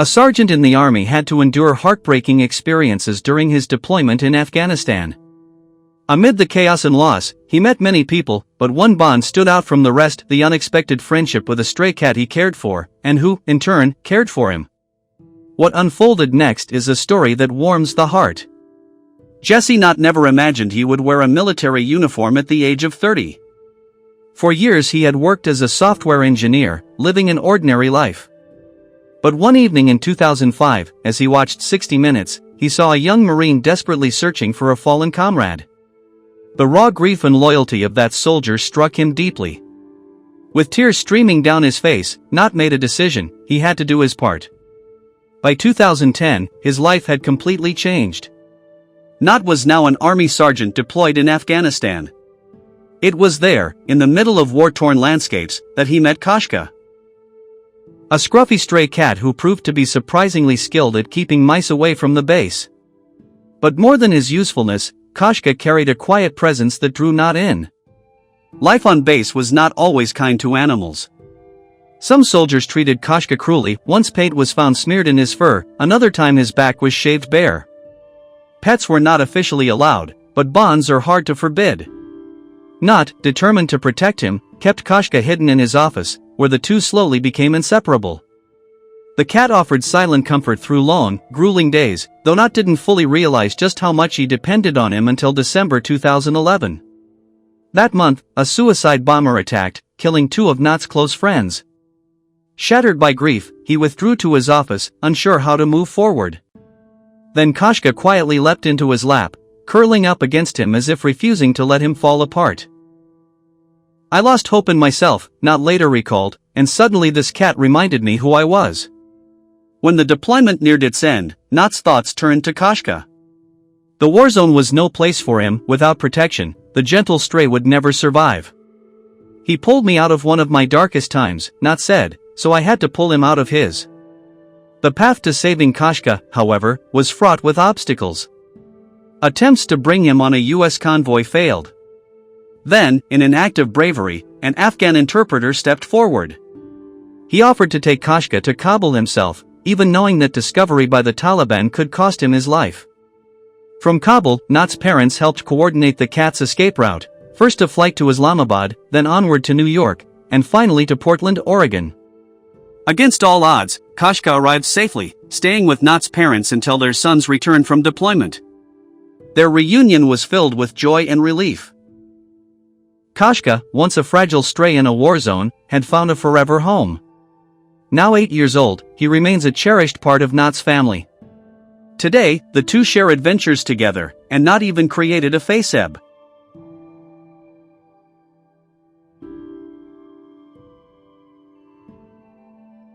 A sergeant in the army had to endure heartbreaking experiences during his deployment in Afghanistan. Amid the chaos and loss, he met many people, but one bond stood out from the rest: the unexpected friendship with a stray cat he cared for, and who, in turn, cared for him. What unfolded next is a story that warms the heart. Jesse Knott never imagined he would wear a military uniform at the age of 30. For years he had worked as a software engineer, living an ordinary life. But one evening in 2005, as he watched 60 Minutes, he saw a young Marine desperately searching for a fallen comrade. The raw grief and loyalty of that soldier struck him deeply. With tears streaming down his face, Knott made a decision: he had to do his part. By 2010, his life had completely changed. Knott was now an Army sergeant deployed in Afghanistan. It was there, in the middle of war-torn landscapes, that he met Koshka. A scruffy stray cat who proved to be surprisingly skilled at keeping mice away from the base. But more than his usefulness, Koshka carried a quiet presence that drew Knott in. Life on base was not always kind to animals. Some soldiers treated Koshka cruelly. Once paint was found smeared in his fur, another time his back was shaved bare. Pets were not officially allowed, but bonds are hard to forbid. Knott, determined to protect him, kept Koshka hidden in his office, where the two slowly became inseparable. The cat offered silent comfort through long, grueling days, though Knott didn't fully realize just how much he depended on him until December 2011. That month, a suicide bomber attacked, killing two of Knott's close friends. Shattered by grief, he withdrew to his office, unsure how to move forward. Then Koshka quietly leapt into his lap, curling up against him as if refusing to let him fall apart. "I lost hope in myself," Knott later recalled, "and suddenly this cat reminded me who I was." When the deployment neared its end, Knott's thoughts turned to Koshka. The war zone was no place for him. Without protection, the gentle stray would never survive. "He pulled me out of one of my darkest times," Knott said, "so I had to pull him out of his." The path to saving Koshka, however, was fraught with obstacles. Attempts to bring him on a U.S. convoy failed. Then, in an act of bravery, an Afghan interpreter stepped forward. He offered to take Koshka to Kabul himself, even knowing that discovery by the Taliban could cost him his life. From Kabul, Knott's parents helped coordinate the cat's escape route, first a flight to Islamabad, then onward to New York, and finally to Portland, Oregon. Against all odds, Koshka arrived safely, staying with Knott's parents until their sons returned from deployment. Their reunion was filled with joy and relief. Koshka, once a fragile stray in a war zone, had found a forever home. Now 8 years old, he remains a cherished part of Knott's family. Today, the two share adventures together, and Knott even created a face-ebb.